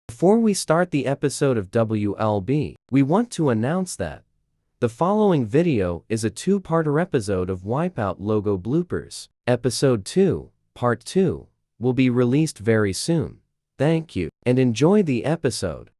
Before we start the episode of WLB, we want to announce that the following video is a two-parter episode of Wipeout logo bloopers. Episode 2, Part 2, will be released very soon. Thank you, and enjoy the episode.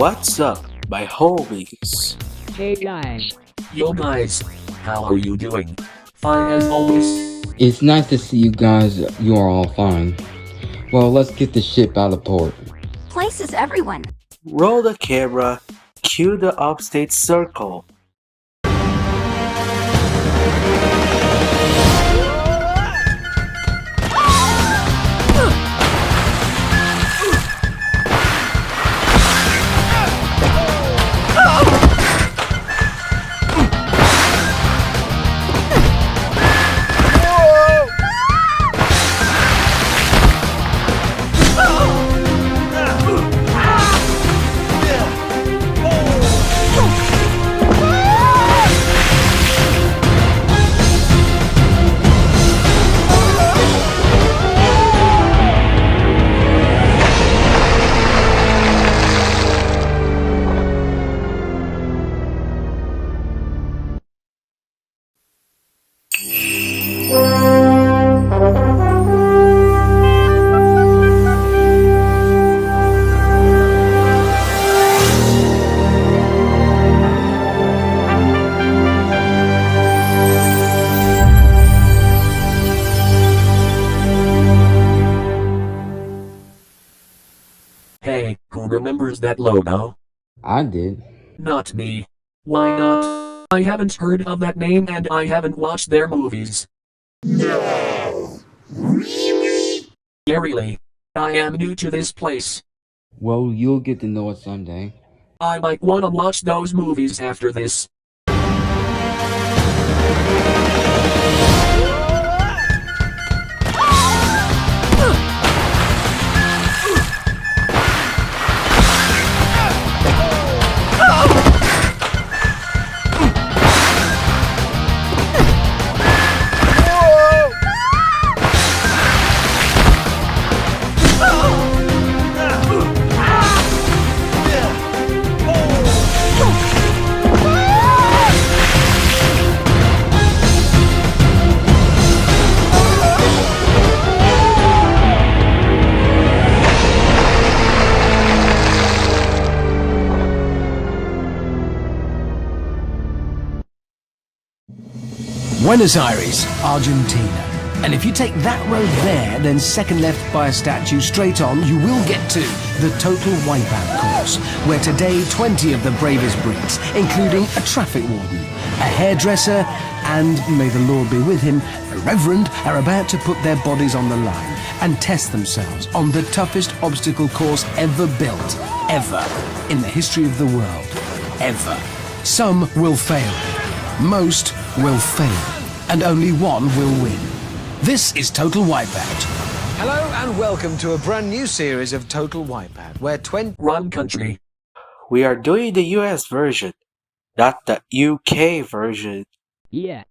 What's up, my homies? Hey guys. Yo guys, how are you doing? Fine as always. It's nice to see you guys. You are all fine. Well, let's get the ship out of port. Places everyone. Roll the camera, cue the upstate circle. chose that logo? I did. Not me. Why not? I haven't heard of that name and I haven't watched their movies. No! Really? Yeah, really. I am new to this place. Well, you'll get to know it someday. I might wanna watch those movies after this. Buenos Aires, Argentina. And if you take that road there, then second left by a statue straight on, you will get to the Total Wipeout course, where today 20 of the bravest breeds, including a traffic warden, a hairdresser, and, may the Lord be with him, a reverend, are about to put their bodies on the line and test themselves on the toughest obstacle course ever built, ever, in the history of the world, ever. Some will fail, most will fail, and only one will win. This is Total Wipeout. Hello and welcome to a brand new series of Total Wipeout, where 20 Run country. We are doing the US version, not the UK version. Yeah.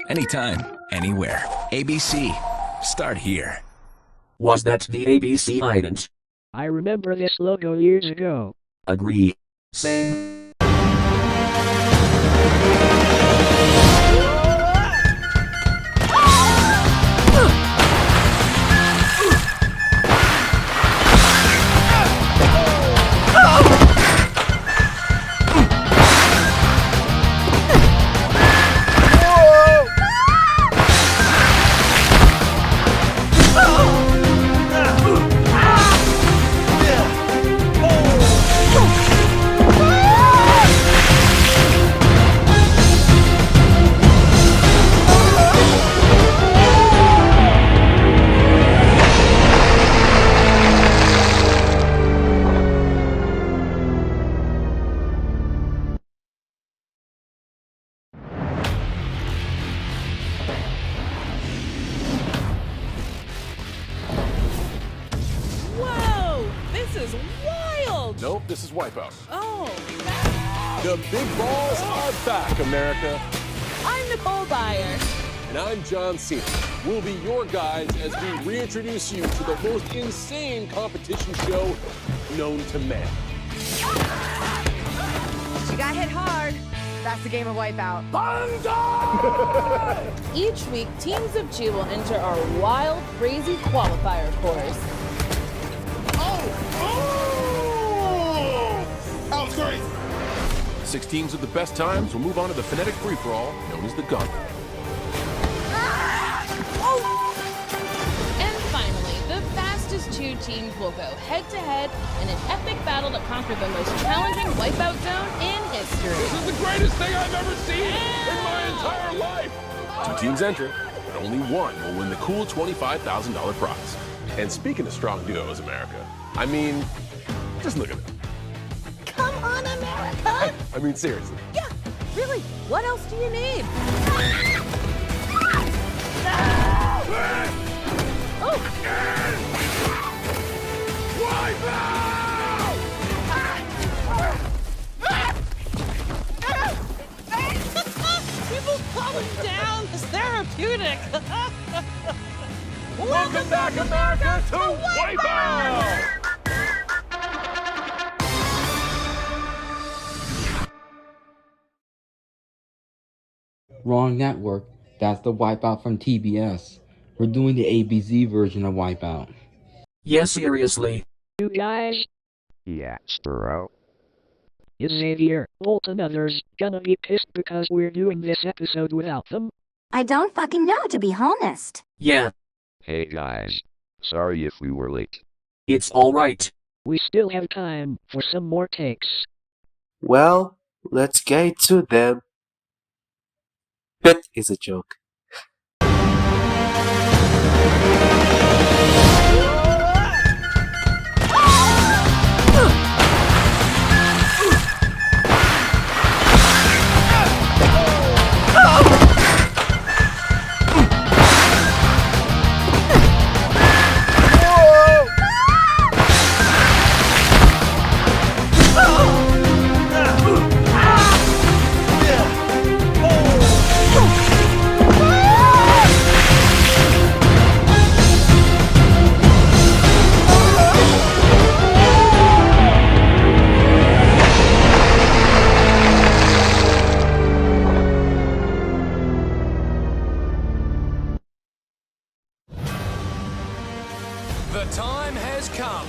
Anytime, anywhere. ABC. Start here. Was that the ABC Ident? I remember this logo years ago. Agree. Same. Nope, this is Wipeout. Oh. The big balls are back, America. I'm Nicole Byer. And I'm John Cena. We'll be your guides as we reintroduce you to the most insane competition show known to man. She got hit hard. That's the game of Wipeout. Each week, teams of two will enter our wild, crazy qualifier course. That was great. 6 teams with the best times will move on to the phonetic free-for-all, known as the Gauntlet. And finally, the fastest 2 teams will go head-to-head in an epic battle to conquer the most challenging Wipeout zone in history. This is the greatest thing I've ever seen in my entire life. 2 teams enter, but only one will win the cool $25,000 prize. And speaking of strong duos, America, I mean, just look at them. Come on, America! I mean, seriously. Yeah, really, what else do you need? Oh. People calling down is therapeutic. Welcome back, America, to Wipeout! Wrong network. That's the Wipeout from TBS. We're doing the ABC version of Wipeout. Yeah, seriously. You guys, Yes, bro. is Xavier, Walt and others gonna be pissed because we're doing this episode without them? I don't fucking know, to be honest. Yeah, Hey guys. Sorry if we were late. it's alright. We still have time for some more takes. Well, let's get to them. That is a joke. The time has come.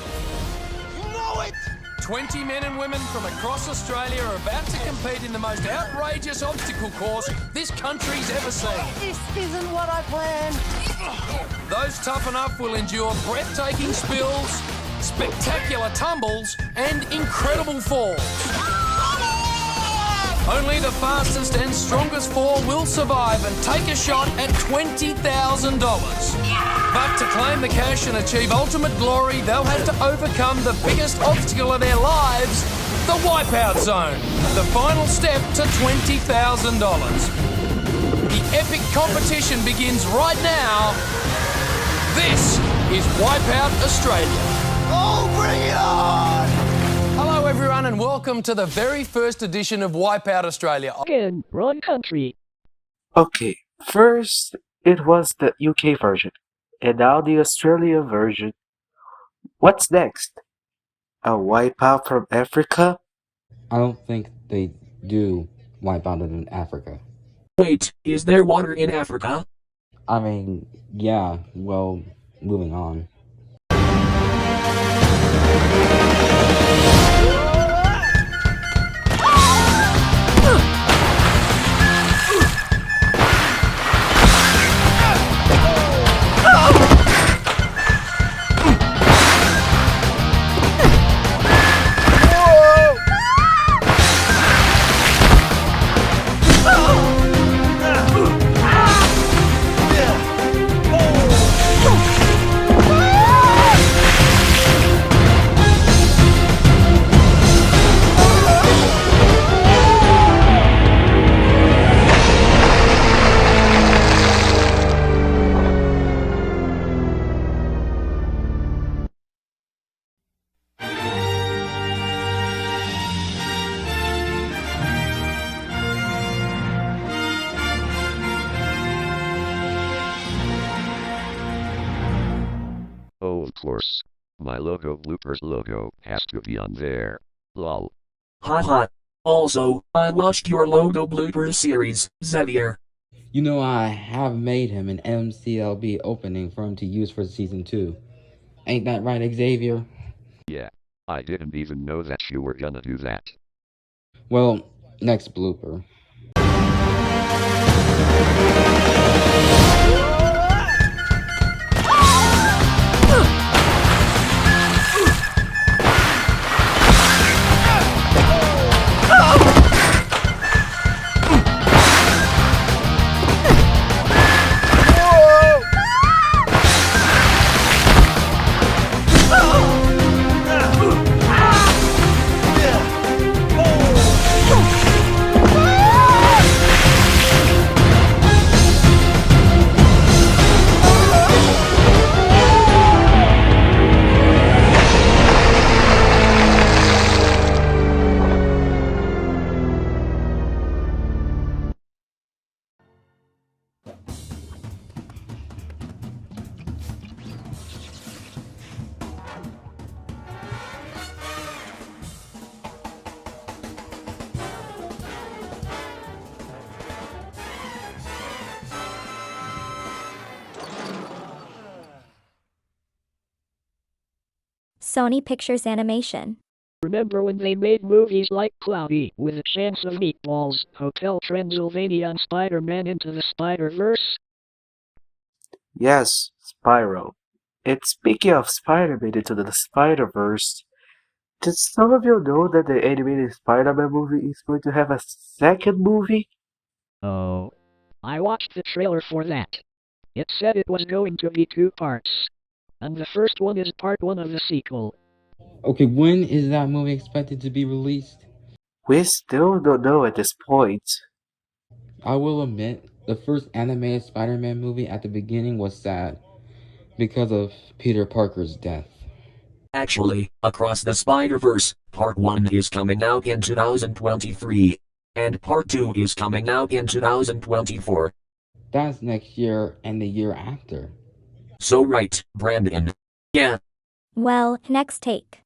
You know it! 20 men and women from across Australia are about to compete in the most outrageous obstacle course this country's ever seen. This isn't what I planned. Those tough enough will endure breathtaking spills, spectacular tumbles, and incredible falls. Only the fastest and strongest four will survive and take a shot at $20,000. But to claim the cash and achieve ultimate glory, they'll have to overcome the biggest obstacle of their lives, the Wipeout Zone, the final step to $20,000. The epic competition begins right now. This is Wipeout Australia. Oh, bring it on! Hello everyone and welcome to the very first edition of Wipeout Australia. Again, wrong country. Okay, first it was the UK version, and now the Australia version. What's next? A Wipeout from Africa? I don't think they do Wipeout in Africa. Wait, is there water in Africa? I mean, yeah, well, moving on. Oh, of course. My logo bloopers logo has to be on there. Lol. Haha. Also, I watched your logo bloopers series, Xavier. You know, I have made him an MCLB opening for him to use for season 2. Ain't that right, Xavier? Yeah. I didn't even know that you were gonna do that. Well, next blooper. Sony Pictures Animation. Remember when they made movies like Cloudy with a Chance of Meatballs, Hotel Transylvania, and Spider-Man Into the Spider-Verse? Yes, Spyro. And speaking of Spider-Man Into the Spider-Verse, did some of you know that the animated Spider-Man movie is going to have a second movie? Oh. I watched the trailer for that. It said it was going to be 2 parts. And the first one is part 1 of the sequel. Okay, when is that movie expected to be released? We still don't know at this point. I will admit, the first animated Spider-Man movie at the beginning was sad because of Peter Parker's death. Actually, Across the Spider-Verse, Part 1 is coming out in 2023, and Part 2 is coming out in 2024. That's next year and the year after. So right, Brandon. Yeah. Well, next take.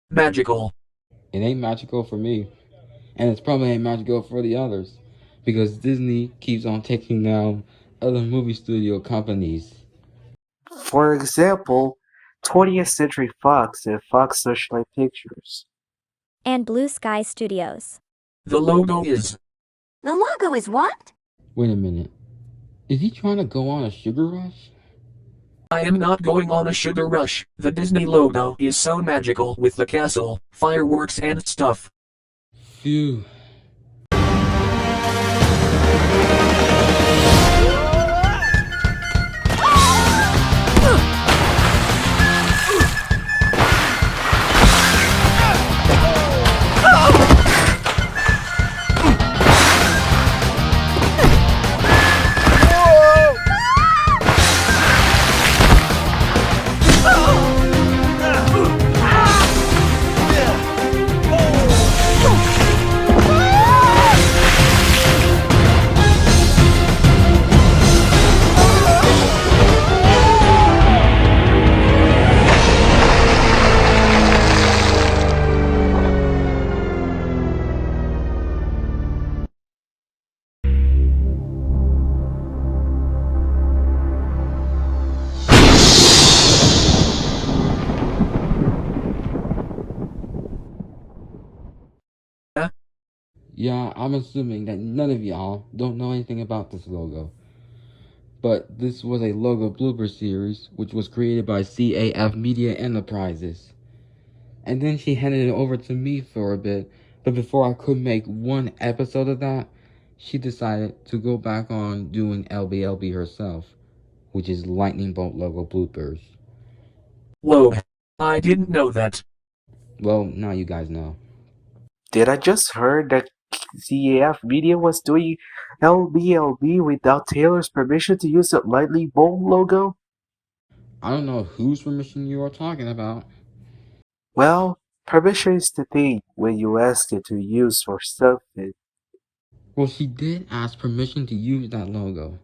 Magical. It ain't magical for me. And it's probably ain't magical for the others. Because Disney keeps on taking down other movie studio companies. For example, 20th Century Fox and Fox Searchlight Pictures. And Blue Sky Studios. The logo is... The logo is what? Wait a minute. Is he trying to go on a sugar rush? I am not going on a sugar rush. The Disney logo is so magical with the castle, fireworks and stuff. Phew. Yeah, I'm assuming that none of y'all don't know anything about this logo. But this was a logo blooper series, which was created by CAF Media Enterprises. And then she handed it over to me for a bit, but before I could make one episode of that, she decided to go back on doing LBLB herself, which is Lightning Bolt logo bloopers. Whoa, I didn't know that. Well, now you guys know. Did I just heard that CAF Media was doing LBLB without Taylor's permission to use the Lightning Bolt logo? I don't know whose permission you are talking about. Well, permission is the thing when you ask it to use for something. Well, she did ask permission to use that logo.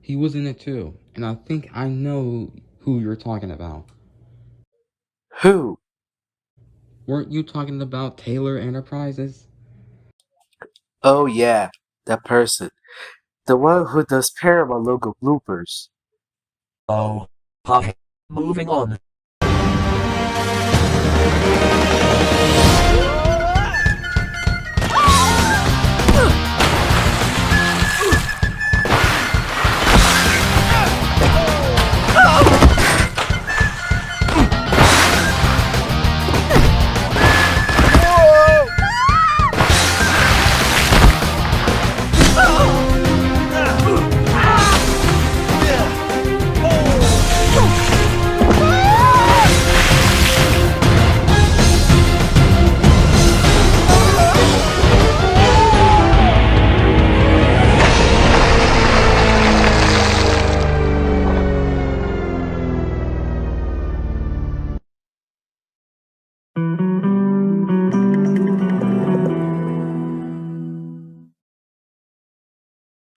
He was in it too, and I think I know who you're talking about. Who? Weren't you talking about Taylor Enterprises? Oh yeah, that person. The one who does Paramount logo bloopers. Oh, hi. Moving on.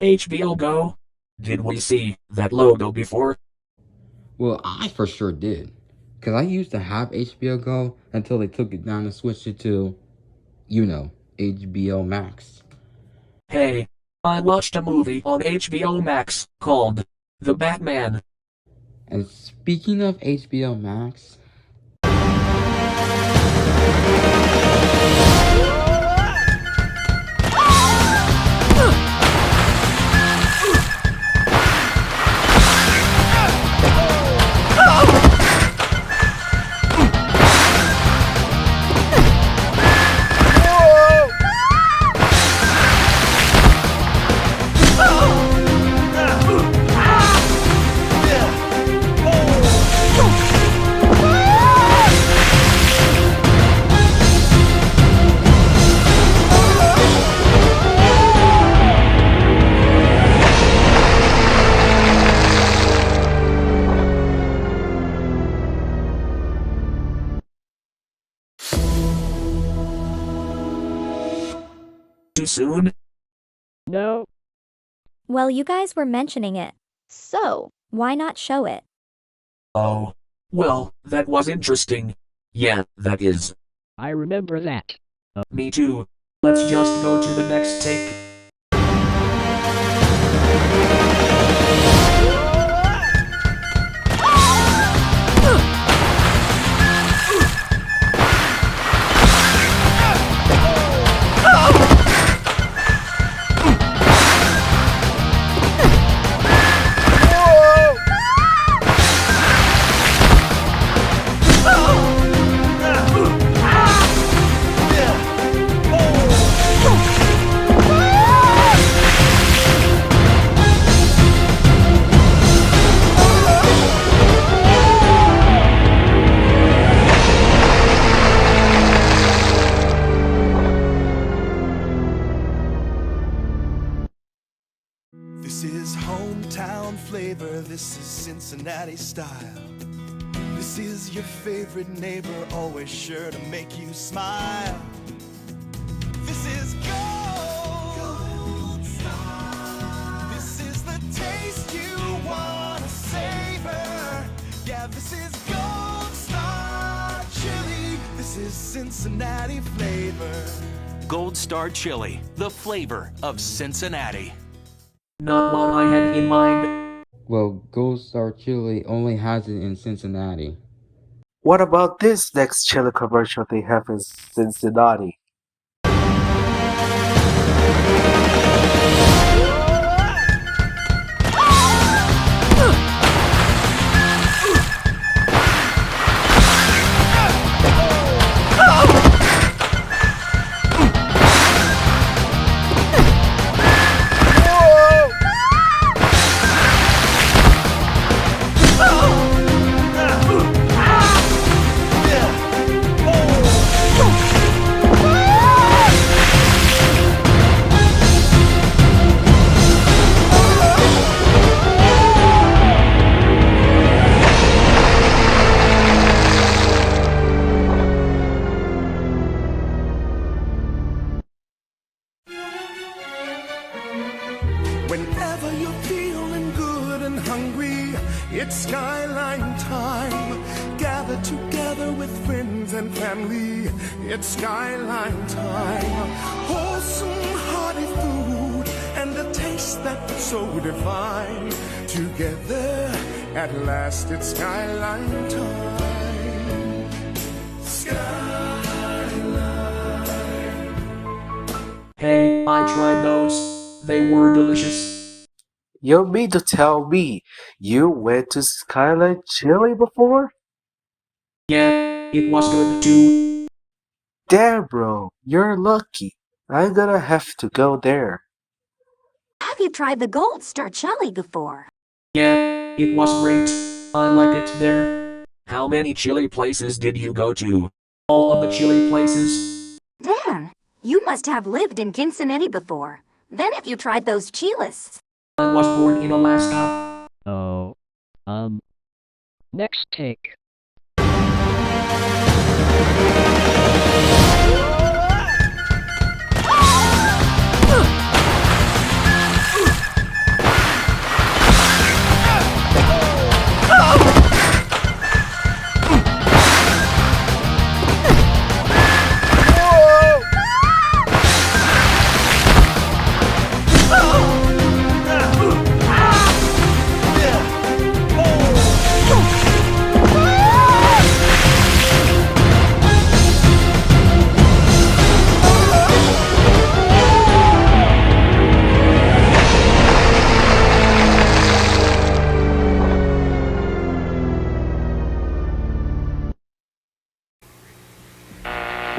HBO GO? Did we see that logo before? Well, I for sure did. Because I used to have HBO GO until they took it down and switched it to, HBO Max. Hey, I watched a movie on HBO Max called The Batman. And speaking of HBO Max... Too soon? No. Well, you guys were mentioning it. So, why not show it? Oh, well, that was interesting. Yeah, that is. I remember that. Me too. Let's just go to the next take. This is hometown flavor, this is Cincinnati style. This is your favorite neighbor, always sure to make you smile. This is Gold Star. This is the taste you wanna savor. Yeah, this is Gold Star Chili. This is Cincinnati flavor. Gold Star Chili, the flavor of Cincinnati. Not what I had in mind. Well, Gold Star Chili only has it in Cincinnati. What about this next chili commercial they have in Cincinnati? Whenever you're feeling good and hungry, it's Skyline time. Gather together with friends and family, it's Skyline time. Wholesome, hearty food and a taste that's so divine. Together, at last, it's Skyline time. Skyline. Hey, I tried those. They were delicious. You mean to tell me you went to Skyline Chili before? Yeah, it was good too. Damn, bro, you're lucky. I'm gonna have to go there. Have you tried the Gold Star Chili before? Yeah, it was great. I like it there. How many chili places did you go to? All of the chili places? Dan, you must have lived in Cincinnati before. Then have you tried those chilis? I was born in Alaska. Oh. Next take.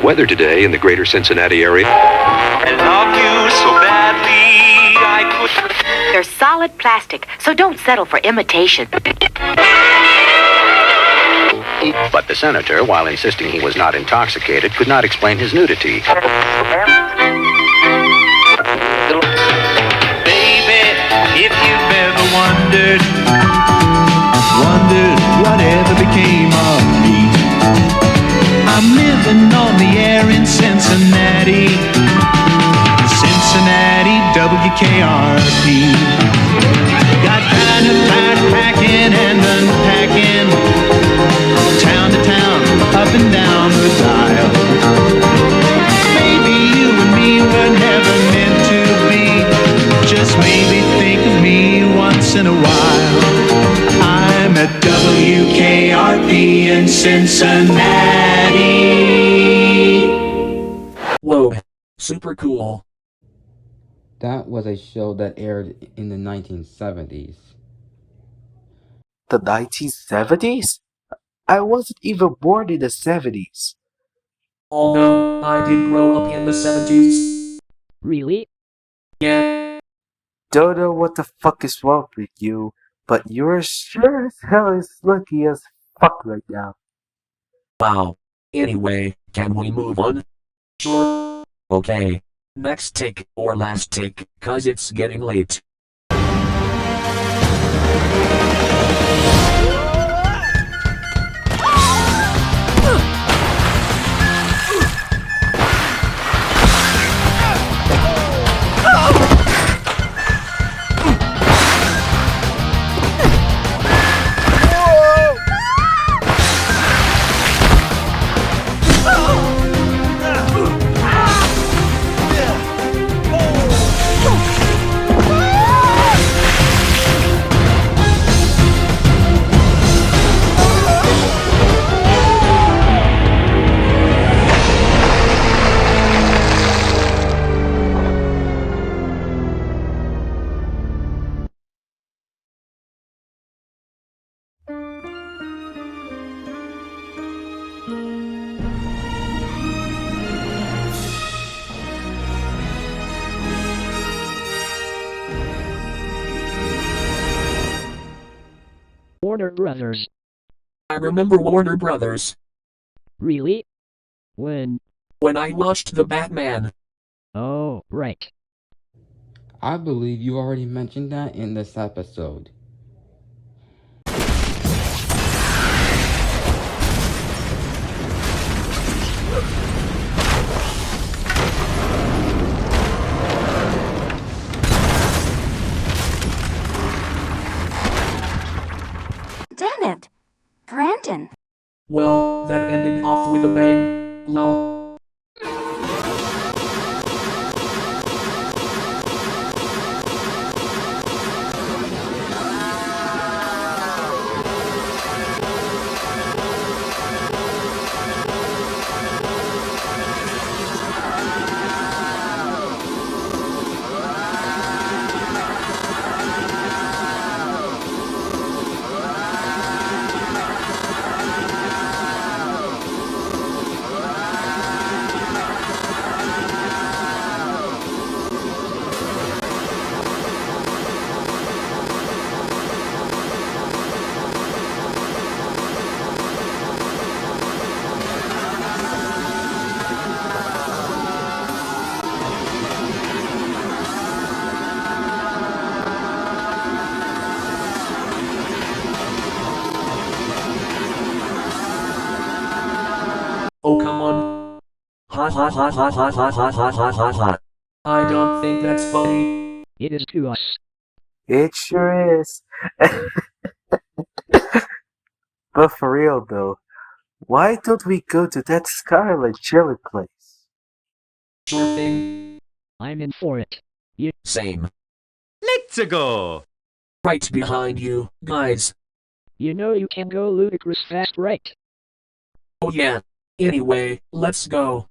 weather today in the greater Cincinnati area. I love you so badly, I could. They're solid plastic, so don't settle for imitation. But the senator, while insisting he was not intoxicated, could not explain his nudity. Baby, if you've ever wondered whatever became of me, I'm living on the air in Cincinnati, WKRP. Got kind of tired packing and unpacking, town to town, up and down the dial. Maybe you and me were never meant to be. Just maybe think of me once in a while. I'm at WKRP in Cincinnati. Whoa, super cool. That was a show that aired in the 1970s. The 1970s? I wasn't even born in the 70s. Although, I did grow up in the 70s. Really? Yeah. Don't know what the fuck is wrong with you, but you're sure as hell is lucky as fuck right now. Wow. Anyway, can we move on? Sure. Okay. Next take or last take, cause it's getting late. Warner Brothers. I remember Warner Brothers. Really? When? When I watched The Batman. Oh, right. I believe you already mentioned that in this episode. Damn it! Brandon! Well, that ended off with a bang. Lol. Oh, come on. Ha ha ha ha ha ha ha ha ha ha ha. I don't think that's funny. It is to us. It sure is. But for real though, why don't we go to that Skyline Chili place? Sure thing. I'm in for it. You. Same. Let's go. Right behind you, guys. You know you can go ludicrous fast, right? Oh yeah. Anyway, let's go.